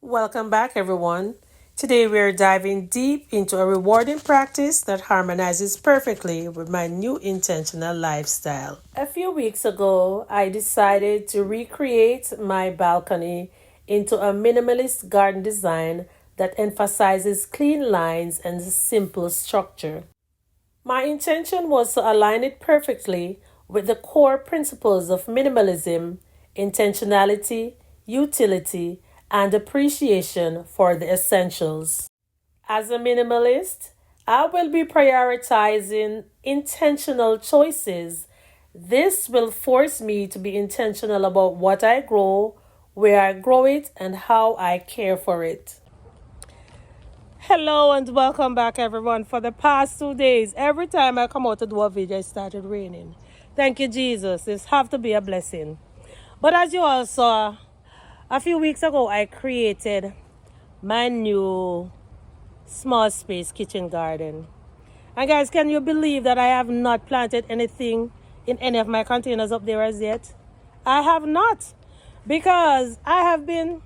Welcome back, everyone. Today we are diving deep into a rewarding practice that harmonizes perfectly with my new intentional lifestyle. A few weeks ago, I decided to recreate my balcony into a minimalist garden design that emphasizes clean lines and simple structure. My intention was to align it perfectly with the core principles of minimalism, intentionality, utility, and appreciation for the essentials. As a minimalist, I will be prioritizing intentional choices. This will force me to be intentional about what I grow, where I grow it, and how I care for it. Hello and welcome back, everyone. For the past 2 days, every time I come out to do a video, it started raining. Thank you, Jesus. This have to be a blessing. But as you all saw, a few weeks ago, I created my new small space kitchen garden. And guys, can you believe that I have not planted anything in any of my containers up there as yet? I have not, because I have been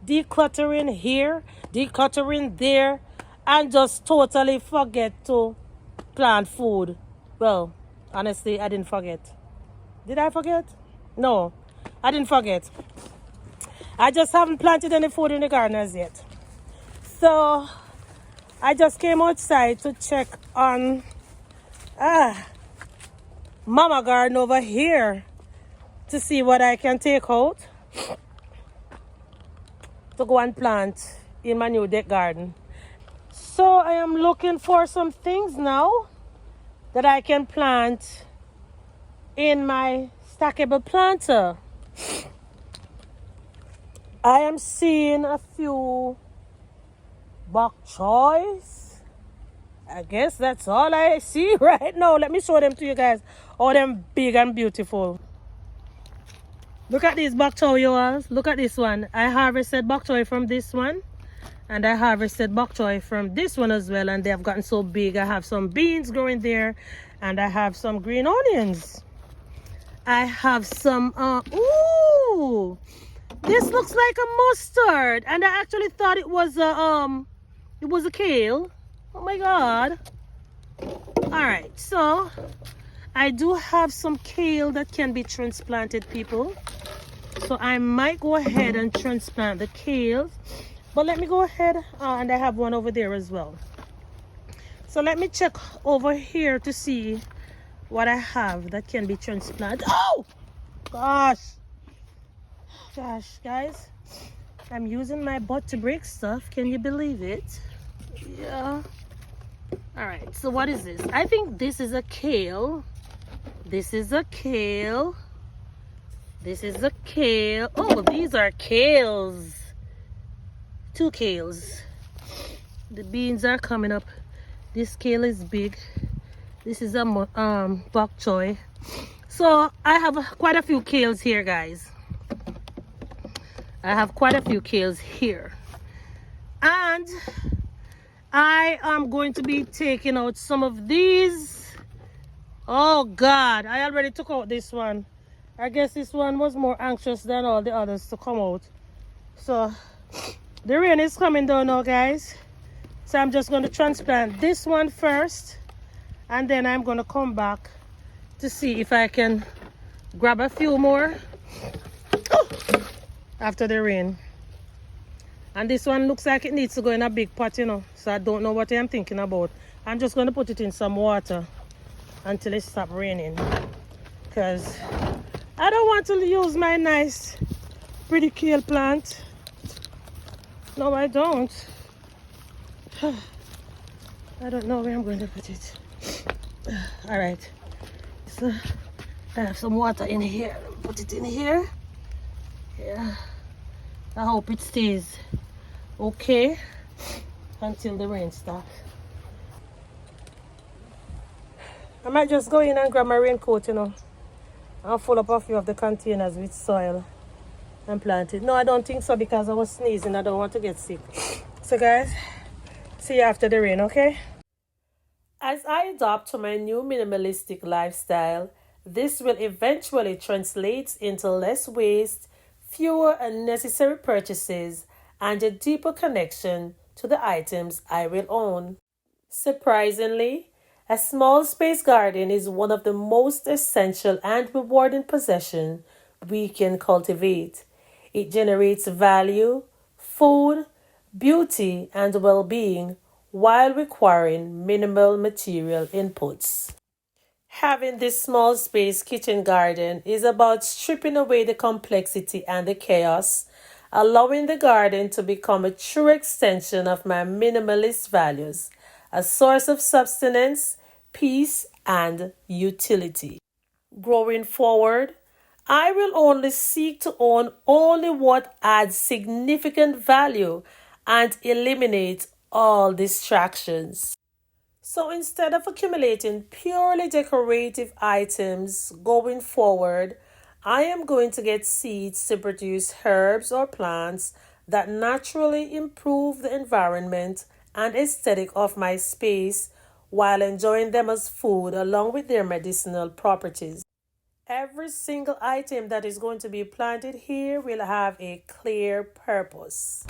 decluttering here, decluttering there, and just totally forget to plant food. Well, honestly, I didn't forget. Did I forget? No, I didn't forget. I just haven't planted any food in the garden as yet. So I just came outside to check on Mama Garden over here to see what I can take out to go and plant in my new deck garden. So I am looking for some things now that I can plant in my stackable planter. I am seeing a few bok choys. I guess that's all I see right now. Let me show them to you guys. All them big and beautiful. Look at these bok choy, yours. Look at this one. I harvested bok choy from this one. And I harvested bok choy from this one as well. And they have gotten so big. I have some beans growing there. And I have some green onions. I have some, ooh, this looks like a mustard. And I actually thought it was a kale. Oh my God. All right, so I do have some kale that can be transplanted, people. So I might go ahead and transplant the kale. But let me go ahead, and I have one over there as well. So let me check over here to see what I have that can be transplanted. Oh, gosh, guys, I'm using my butt to break stuff. Can you believe it? Yeah. All right, so what is this? I think this is a kale. This is a kale. This is a kale. Oh, these are kales. 2 kales. The beans are coming up. This kale is big. This is a bok choy. So I have quite a few kales here, guys. I have quite a few kales here. And I am going to be taking out some of these. Oh God, I already took out this one. I guess this one was more anxious than all the others to come out. So the rain is coming down now, guys. So I'm just going to transplant this one first. And then I'm going to come back to see if I can grab a few more after the rain. And this one looks like it needs to go in a big pot, you know. So I don't know what I'm thinking about. I'm just going to put it in some water until it stops raining. Because I don't want to use my nice, pretty kale plant. No, I don't. I don't know where I'm going to put it. All right. So I have some water in here. Put it in here. Yeah. I hope it stays okay until the rain stops. I might just go in and grab my raincoat, you know. I'll fill up a few of the containers with soil and plant it. No, I don't think so, because I was sneezing. I don't want to get sick. So guys, see you after the rain, okay? As I adopt to my new minimalistic lifestyle, this will eventually translate into less waste, fewer unnecessary purchases, and a deeper connection to the items I will own. Surprisingly, a small space garden is one of the most essential and rewarding possessions we can cultivate. It generates value, food, beauty, and well being while requiring minimal material inputs. Having this small space kitchen garden is about stripping away the complexity and the chaos, allowing the garden to become a true extension of my minimalist values, a source of sustenance, peace, and utility. Growing forward, I will only seek to own only what adds significant value and eliminate all distractions. So instead of accumulating purely decorative items going forward, I am going to get seeds to produce herbs or plants that naturally improve the environment and aesthetic of my space while enjoying them as food along with their medicinal properties. Every single item that is going to be planted here will have a clear purpose.